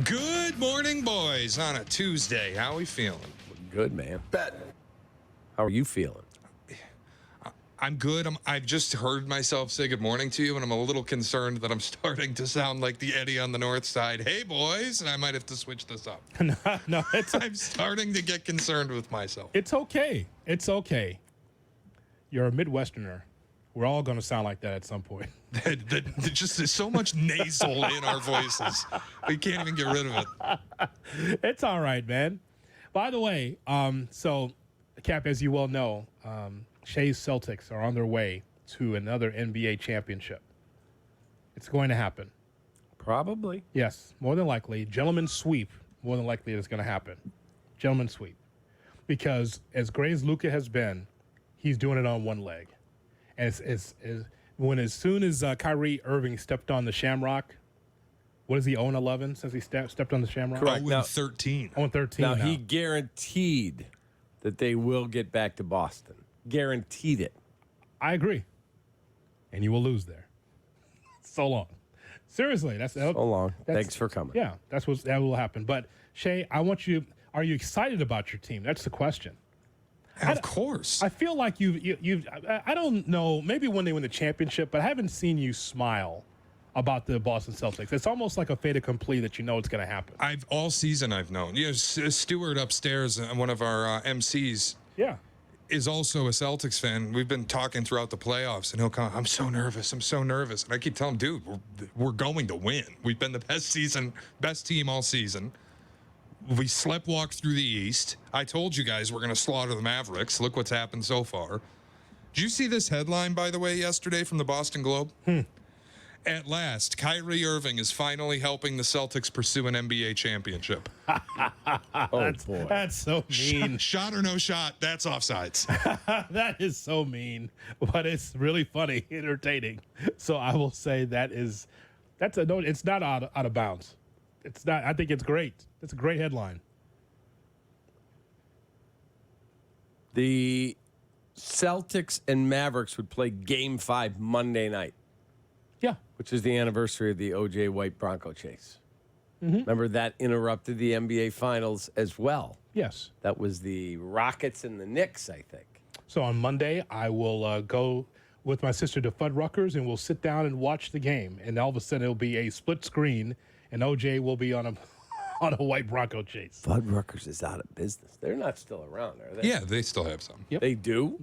Good morning, boys, on a Tuesday. How we feeling? Good, man. Bet. How are you feeling? I'm good. I've just heard myself say good morning to you, and I'm a little concerned that I'm starting to sound like the Eddie on the North Side. Hey, boys, and I might have to switch this up. No, I'm starting to get concerned with myself. it's okay. It's okay. You're a Midwesterner. We're all going to sound like that at some point. Just there's so much nasal in our voices. We can't even get rid of it. It's all right, man. By the way, so, Cap, as you well know, Shay's Celtics are on their way to another NBA championship. It's going to happen. Probably. Yes, more than likely. Gentleman's sweep, more than likely, is going to happen. Gentleman's sweep. Because as great as Luka has been, he's doing it on one leg. And as soon as Kyrie Irving stepped on the Shamrock, what is he, 0-11 since he stepped on the Shamrock? Correct. Oh, Now- 13. 0-13 Now, he guaranteed that they will get back to Boston. Guaranteed it. I agree. And you will lose there. So long. Seriously, So long. Thanks for coming. Yeah, that will happen. But Shay, are you excited about your team? That's the question. Of course. I feel like I don't know, maybe when they win the championship, but I haven't seen you smile about the Boston Celtics. It's almost like a fait accompli that you know it's going to happen. All season I've known. Stuart upstairs, one of our MCs, Yeah. is also a Celtics fan. We've been talking throughout the playoffs, and he'll come, I'm so nervous. And I keep telling him, dude, we're going to win. We've been the best team all season. We sleptwalked through the East. I told you guys we're going to slaughter the Mavericks. Look what's happened so far. Did you see this headline, by the way, yesterday from the Boston Globe? At last, Kyrie Irving is finally helping the Celtics pursue an NBA championship. Oh, boy. That's so mean. Shot or no shot, that's offsides. That is so mean, but it's really funny, entertaining. So I will say it's not out of bounds. It's not. I think it's great. It's a great headline. The Celtics and Mavericks would play Game 5 Monday night, Yeah. which is the anniversary of the O.J. White Bronco chase. Remember that interrupted the NBA Finals as well. Yes. That was the Rockets and the Knicks, I think. So on Monday, I will go with my sister to Fuddruckers, and we'll sit down and watch the game. And all of a sudden, it'll be a split screen, and OJ will be on a white Bronco chase. Fuddruckers is out of business. They're not still around, are they? Yeah, they still have some. Yep. They do?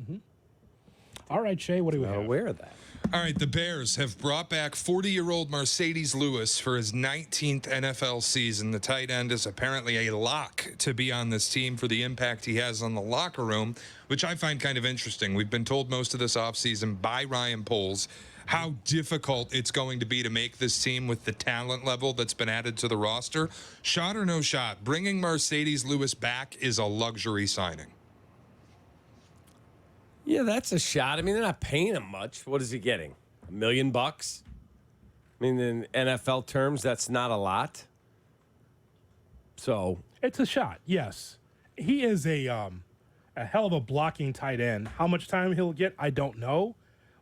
All right, Shay, what do we I'm have? aware of that. All right, the Bears have brought back 40-year-old Mercedes Lewis for his 19th NFL season. The tight end is apparently a lock to be on this team for the impact he has on the locker room, which I find kind of interesting. We've been told most of this offseason by Ryan Poles how difficult it's going to be to make this team with the talent level that's been added to the roster. Shot or no shot, bringing Mercedes Lewis back is a luxury signing. Yeah, that's a shot. I mean, they're not paying him much. What is he getting? $1 million? I mean, in NFL terms, that's not a lot. So It's a shot, yes. He is a hell of a blocking tight end. How much time he'll get, I don't know.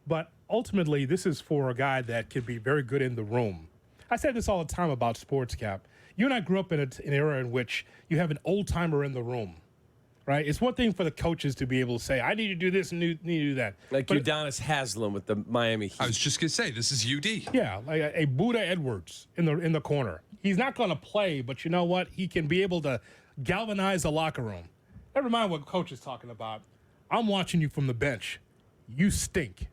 But ultimately, this is for a guy that can be very good in the room. I say this all the time about sports, Cap. You and I grew up in an era in which you have an old-timer in the room, right? It's one thing for the coaches to be able to say, I need to do this and need to do that. like But Udonis Haslem with the Miami Heat. I was just going to say, this is UD. yeah, like a Buddha Edwards in the corner. He's not going to play, but you know what? He can be able to galvanize the locker room. Never mind what coach is talking about. I'm watching you from the bench. You stink.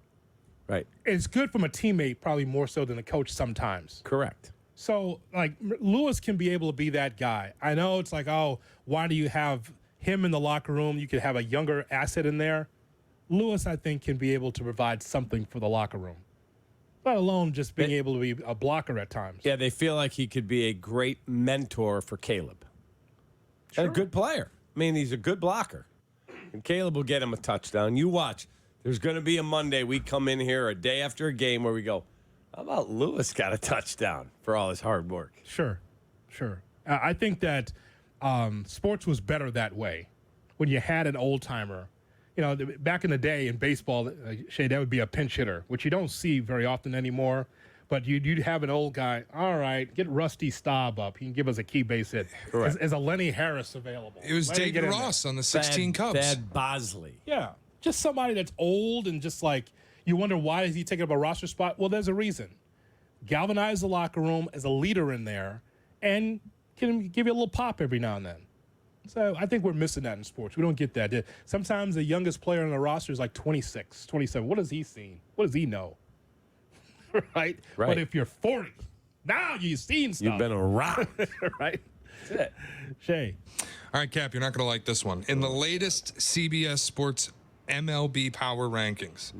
Right. It's good from a teammate, probably more so than a coach sometimes. Correct. So, like, Lewis can be able to be that guy. I know it's like, oh, why do you have him in the locker room? You could have a younger asset in there. Lewis, I think, can be able to provide something for the locker room, let alone just being able to be a blocker at times. Yeah, they feel like he could be a great mentor for Caleb. And a good player. I mean, he's a good blocker. And Caleb will get him a touchdown. You watch. There's going to be a Monday we come in here a day after a game where we go, how about Lewis got a touchdown for all his hard work? Sure. I think that sports was better that way. When you had an old-timer. You know, back in the day in baseball, Shay, that would be a pinch hitter, which you don't see very often anymore. But you'd have an old guy. All right, get Rusty Staub up. He can give us a key base hit. Is a Lenny Harris available? It was David Ross on the 16 Cubs. Thad Bosley. Yeah, just somebody that's old and just like you wonder why is he taking up a roster spot? Well, there's a reason. Galvanize the locker room as a leader in there, and can give you a little pop every now and then. So I think we're missing that in sports. We don't get that. Sometimes the youngest player on the roster is like 26, 27. What has he seen? What does he know? right? But if you're 40, now you've seen stuff. You've been around. right? That's it. Shay. All right, Cap, you're not going to like this one. In the latest CBS Sports MLB Power Rankings,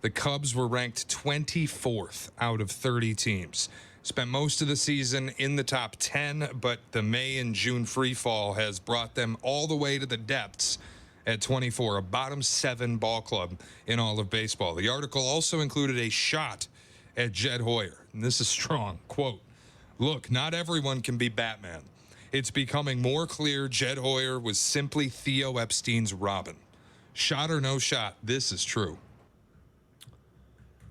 the Cubs were ranked 24th out of 30 teams. Spent most of the season in the top 10, but the May and June free fall has brought them all the way to the depths at 24, a bottom 7 ball club in all of baseball. The article also included a shot at Jed Hoyer, and this is strong. Quote, "Look, not everyone can be Batman. It's becoming more clear Jed Hoyer was simply Theo Epstein's Robin. Shot or no shot, this is true."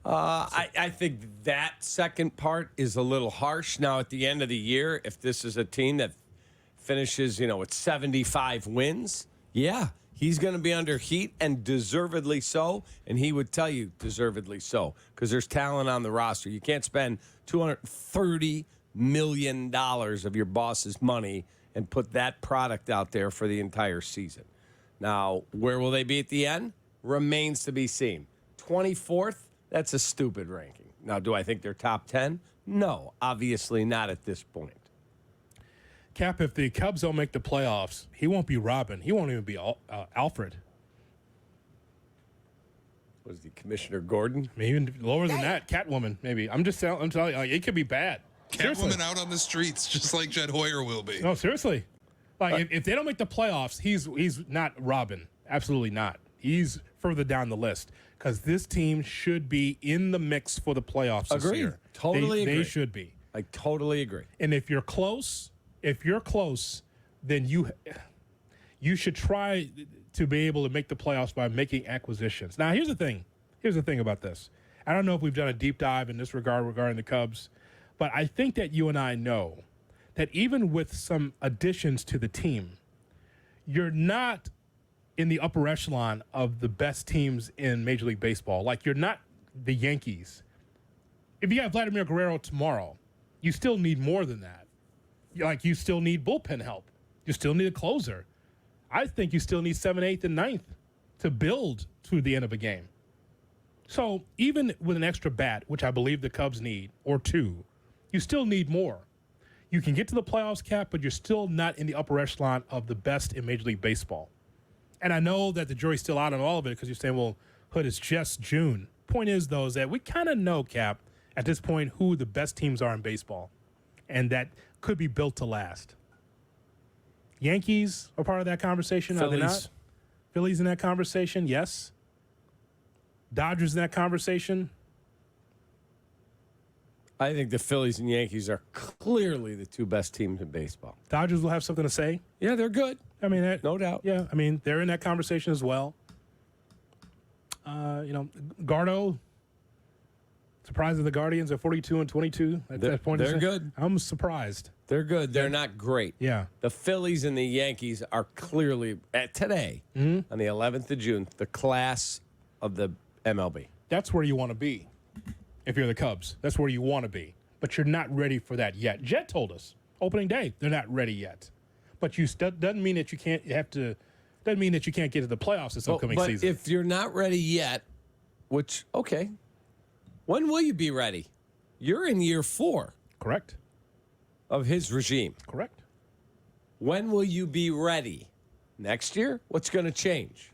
I think that second part is a little harsh. Now, at the end of the year, if this is a team that finishes, with 75 wins, yeah, he's going to be under heat, and deservedly so. And he would tell you deservedly so, because there's talent on the roster. You can't spend $230 million of your boss's money and put that product out there for the entire season. Now, where will they be at the end? Remains to be seen. 24th? That's a stupid ranking. Now, do I think they're top 10? No, obviously not at this point. Cap, if the Cubs don't make the playoffs, he won't be Robin. He won't even be Alfred. Was the Commissioner Gordon? Maybe even lower than that. Catwoman, maybe. I'm telling you, like, it could be bad. Catwoman out on the streets, just like Jed Hoyer will be. No, seriously. Like, if they don't make the playoffs, he's not Robin. Absolutely not. He's further down the list. Because this team should be in the mix for the playoffs this year. Totally agree. They should be. I totally agree. And if you're close, then you should try to be able to make the playoffs by making acquisitions. Now, here's the thing. Here's the thing about this. I don't know if we've done a deep dive in this regard regarding the Cubs, but I think that you and I know that even with some additions to the team, you're not in the upper echelon of the best teams in Major League Baseball. Like, you're not the Yankees. If you have Vladimir Guerrero tomorrow, you still need more than that. You still need bullpen help. You still need a closer. I think you still need 7th, 8th, and 9th to build to the end of a game. So even with an extra bat, which I believe the Cubs need, or 2, you still need more. You can get to the playoffs, Cap, but you're still not in the upper echelon of the best in Major League Baseball. And I know that the jury's still out on all of it because you're saying, well, Hood, it's just June. Point is, though, is that we kind of know, Cap, at this point, who the best teams are in baseball. And that could be built to last. Yankees are part of that conversation, are they not? Phillies in that conversation, yes. Dodgers in that conversation. I think the Phillies and Yankees are clearly the 2 best teams in baseball. Dodgers will have something to say. Yeah, they're good. I mean, no doubt. Yeah, I mean, they're in that conversation as well. Gardo, surprised that the Guardians are 42-22 at that point. They're good. I'm surprised. They're good. They're not great. Yeah. The Phillies and the Yankees are clearly, today, on the 11th of June, the class of the MLB. That's where you want to be if you're the Cubs. That's where you want to be. But you're not ready for that yet. Jed told us, opening day, they're not ready yet. But doesn't mean that you can't doesn't mean that you can't get to the playoffs this upcoming season. If you're not ready yet, which, okay, when will you be ready? You're in year 4. Correct. Of his regime. Correct. When will you be ready? Next year? What's going to change?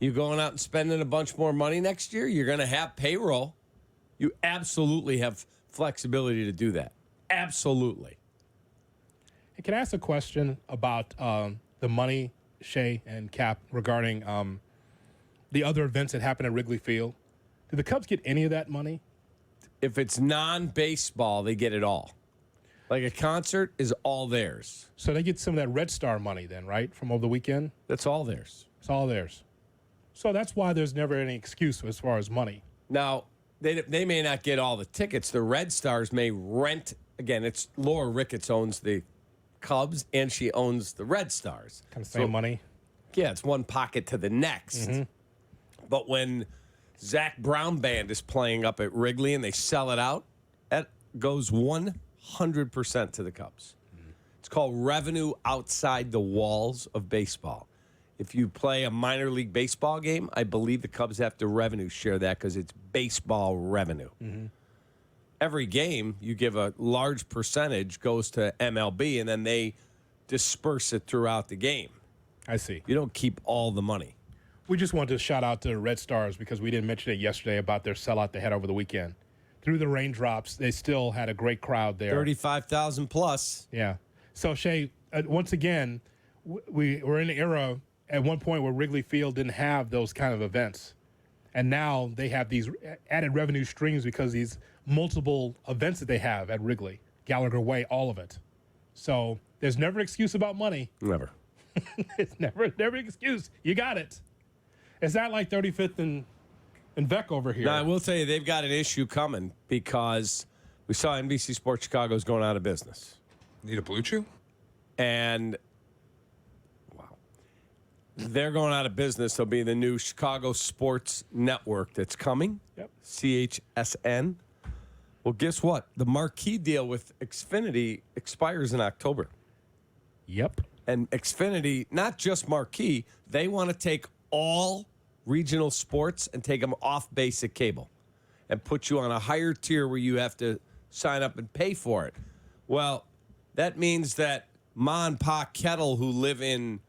You going out and spending a bunch more money next year? You're going to have payroll. You absolutely have flexibility to do that. Absolutely. Hey, can I ask a question about the money, Shay and Cap, regarding the other events that happened at Wrigley Field? Did the Cubs get any of that money? If it's non-baseball, they get it all. Like a concert is all theirs. So they get some of that Red Star money then, right, from over the weekend? That's all theirs. It's all theirs. So that's why there's never any excuse as far as money. Now, they may not get all the tickets. The Red Stars may rent. Again, it's Laura Ricketts owns the Cubs, and she owns the Red Stars. Kind of same money. Yeah, it's one pocket to the next. Mm-hmm. But when Zach Brown Band is playing up at Wrigley and they sell it out, that goes 100% to the Cubs. Mm-hmm. It's called revenue outside the walls of baseball. If you play a minor league baseball game, I believe the Cubs have to revenue share that because it's baseball revenue. Mm-hmm. Every game, you give a large percentage goes to MLB, and then they disperse it throughout the game. I see. You don't keep all the money. We just wanted to shout out to the Red Stars because we didn't mention it yesterday about their sellout they had over the weekend. Through the raindrops, they still had a great crowd there. 35,000 plus. Yeah. So, Shay, once again, we were in an era at one point where Wrigley Field didn't have those kind of events. And now they have these added revenue streams because these multiple events that they have at Wrigley, Gallagher Way, all of it. So there's never an excuse about money. Never. It's never an excuse. You got it. It's not like 35th and Vec over here. Now, I will tell you, they've got an issue coming because we saw NBC Sports Chicago is going out of business. Need a Blue Chew? And, wow, they're going out of business. There'll be the new Chicago Sports Network that's coming. Yep. CHSN. Well, guess what? The marquee deal with Xfinity expires in October. Yep. And Xfinity, not just marquee, they want to take all regional sports and take them off basic cable and put you on a higher tier where you have to sign up and pay for it. Well, that means that Ma and Pa Kettle who live in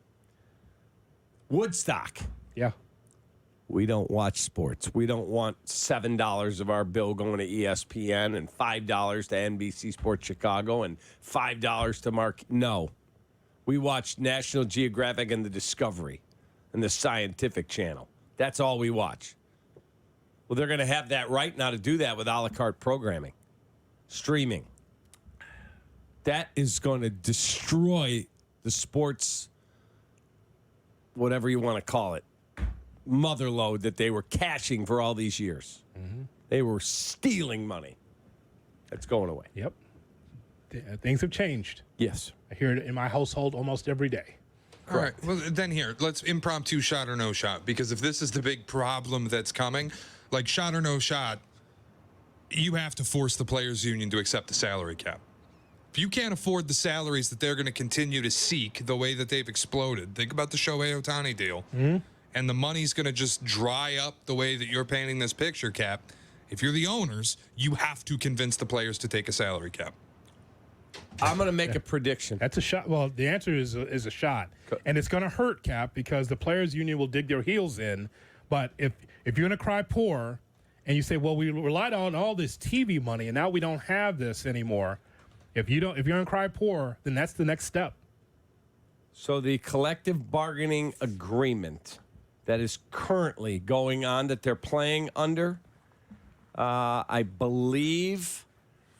Woodstock, Yeah. we don't watch sports. We don't want $7 of our bill going to ESPN and $5 to NBC Sports Chicago and $5 to Mark. No. We watch National Geographic and the Discovery and the Scientific Channel. That's all we watch. Well, they're going to have that right now to do that with a la carte programming, streaming. That is going to destroy the sports, whatever you want to call it, motherlode that they were cashing for all these years. Mm-hmm. They were stealing money. That's going away. Yep. Things have changed. Yes. I hear it in my household almost every day. All right. Well, then here, let's impromptu shot or no shot, because if this is the big problem that's coming, like shot or no shot, you have to force the players' union to accept the salary cap. If you can't afford the salaries that they're going to continue to seek the way that they've exploded, think about the Shohei Ohtani deal, and the money's going to just dry up the way that you're painting this picture, Cap. If you're the owners, you have to convince the players to take a salary cap. I'm going to make a prediction. That's a shot. Well, the answer is a shot. And it's going to hurt, Cap, because the players' union will dig their heels in. But if you're going to cry poor and you say, well, we relied on all this TV money and now we don't have this anymore. If you're going to cry poor, then that's the next step. So the collective bargaining agreement that is currently going on that they're playing under, I believe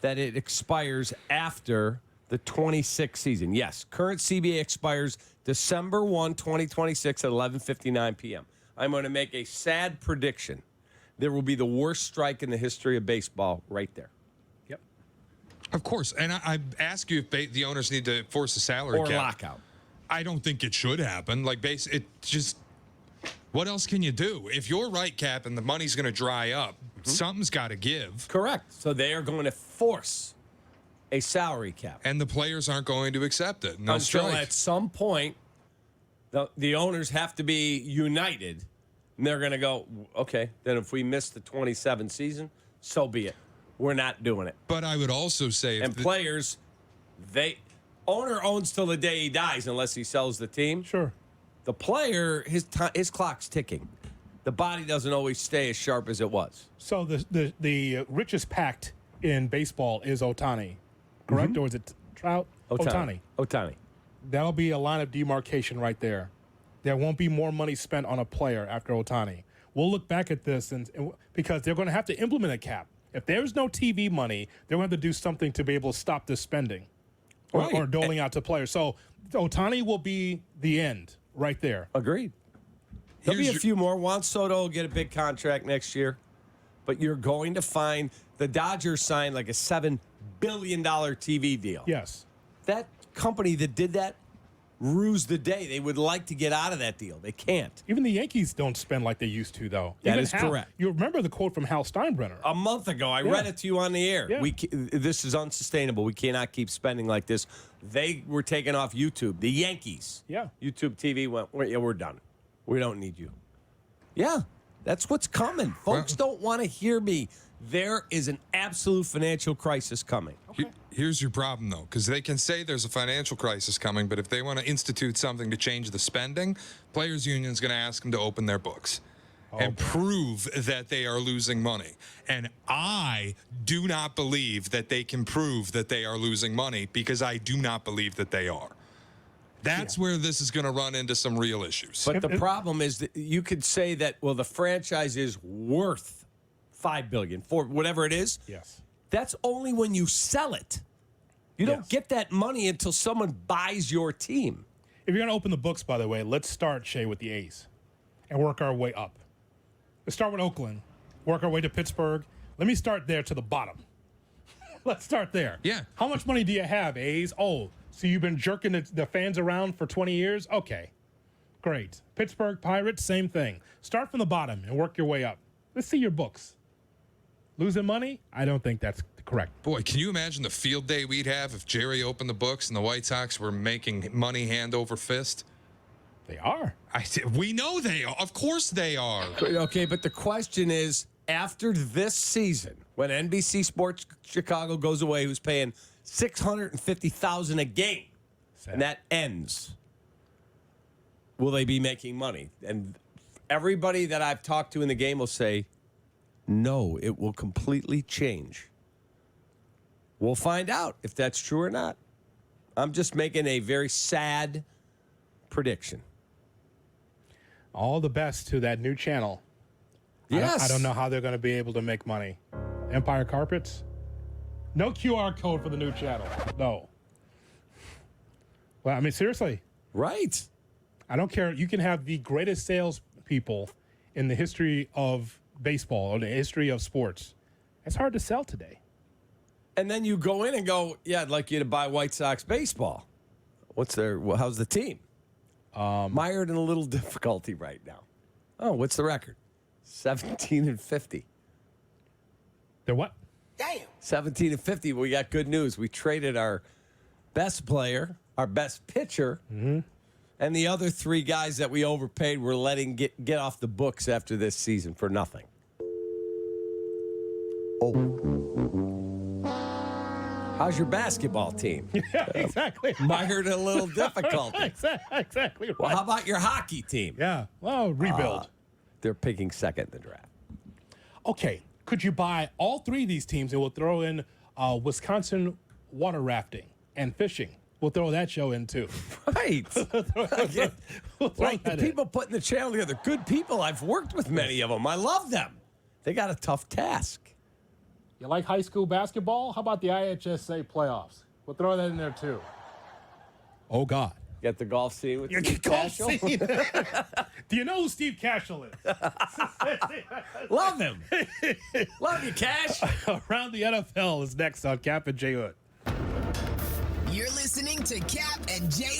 that it expires after the 26th season. Yes, current CBA expires December 1, 2026 at 11:59 p.m. I'm going to make a sad prediction. There will be the worst strike in the history of baseball right there. Yep. Of course. And I ask you if the owners need to force a salary Or cap. lockout. I don't think it should happen. Like, it just, what else can you do? If you're right, Cap, and the money's going to dry up, something's got to give. Correct. So they are going to force a salary cap. And the players aren't going to accept it. No Until strike. at some point, the owners have to be united. And they're going to go, okay, then if we miss the 27 season, so be it. We're not doing it. But I would also say, And players, owner owns till the day he dies unless he sells the team. Sure. The player, his clock's ticking. The body doesn't always stay as sharp as it was. So the richest pact in baseball is Ohtani, correct? Or is it Trout? Ohtani. That'll be a line of demarcation right there. There won't be more money spent on a player after Ohtani. We'll look back at this and because they're going to have to implement a cap. If there's no TV money, they're going to have to do something to be able to stop this spending or doling out to players. So Ohtani will be the end right there. Agreed. There'll be a few more. Juan Soto will get a big contract next year. but you're going to find the Dodgers signed like a $7 billion TV deal. Yes. That company that did that rues the day. They would like to get out of that deal. They can't. Even the Yankees don't spend like they used to, though. That Even is Hal, correct. You remember the quote from Hal Steinbrenner? A month ago, I read it to you on the air. Yeah. This is unsustainable. We cannot keep spending like this. They were taken off YouTube. The Yankees. Yeah. YouTube TV went, yeah, we're done. We don't need you. Yeah, that's what's coming. Folks don't want to hear me. There is an absolute financial crisis coming. Here's your problem, though, because they can say there's a financial crisis coming, but if they want to institute something to change the spending, Players Union is going to ask them to open their books and prove that they are losing money. And I do not believe that they can prove that they are losing money because I do not believe that they are. That's where this is going to run into some real issues. But the problem is that you could say that, well, the franchise is worth $5 billion, for whatever it is. Yes. That's only when you sell it. You don't get that money until someone buys your team. If you're going to open the books, by the way, let's start, Shay, with the A's and work our way up. Let's start with Oakland, work our way to Pittsburgh. Let me start there to the bottom. Let's start there. Yeah. How much money do you have, A's? Oh, so you've been jerking the fans around for 20 years? Okay, great. Pittsburgh Pirates, same thing. Start from the bottom and work your way up. Let's see your books. Losing money? I don't think that's correct. Boy, can you imagine the field day we'd have if Jerry opened the books and the White Sox were making money hand over fist? They are. We know they are. Of course they are. Okay, but the question is, after this season, when NBC Sports Chicago goes away, who's paying $650,000 a game, and that ends, will they be making money? And everybody that I've talked to in the game will say, no, it will completely change. We'll find out if that's true or not. I'm just making a very sad prediction. All the best to that new channel. Yes. I don't know how they're going to be able to make money. Empire Carpets? No QR code for the new channel. No. Well, I mean, seriously. Right. I don't care. You can have the greatest salespeople in the history of baseball or the history of sports. It's hard to sell today. And then you go in and go, yeah, I'd like you to buy White Sox baseball. How's the team? Mired in a little difficulty right now. Oh, what's the record? 17-50. They're what? Damn. 17-50. We got good news. We traded our best player, our best pitcher, and the other three guys that we overpaid we're letting get off the books after this season for nothing. How's your basketball team? Yeah, exactly. Mired in a little difficulty. Exactly right. Well, how about your hockey team? Yeah. Well, rebuild. They're picking second in the draft. Okay. Could you buy all three of these teams and we'll throw in Wisconsin water rafting and fishing? We'll throw that show in too. Right. We'll throw Like the that in. people putting the channel together, good people. I've worked with many of them. I love them. They got a tough task. You like high school basketball? How about the IHSA playoffs? We'll throw that in there too. Oh, God. Get the golf scene with Steve Golf Cashel? scene. Do you know who Steve Cashel is? Love him. Love you, Cash. Around the NFL is next on Kap and J Hood. You're listening to Kap and J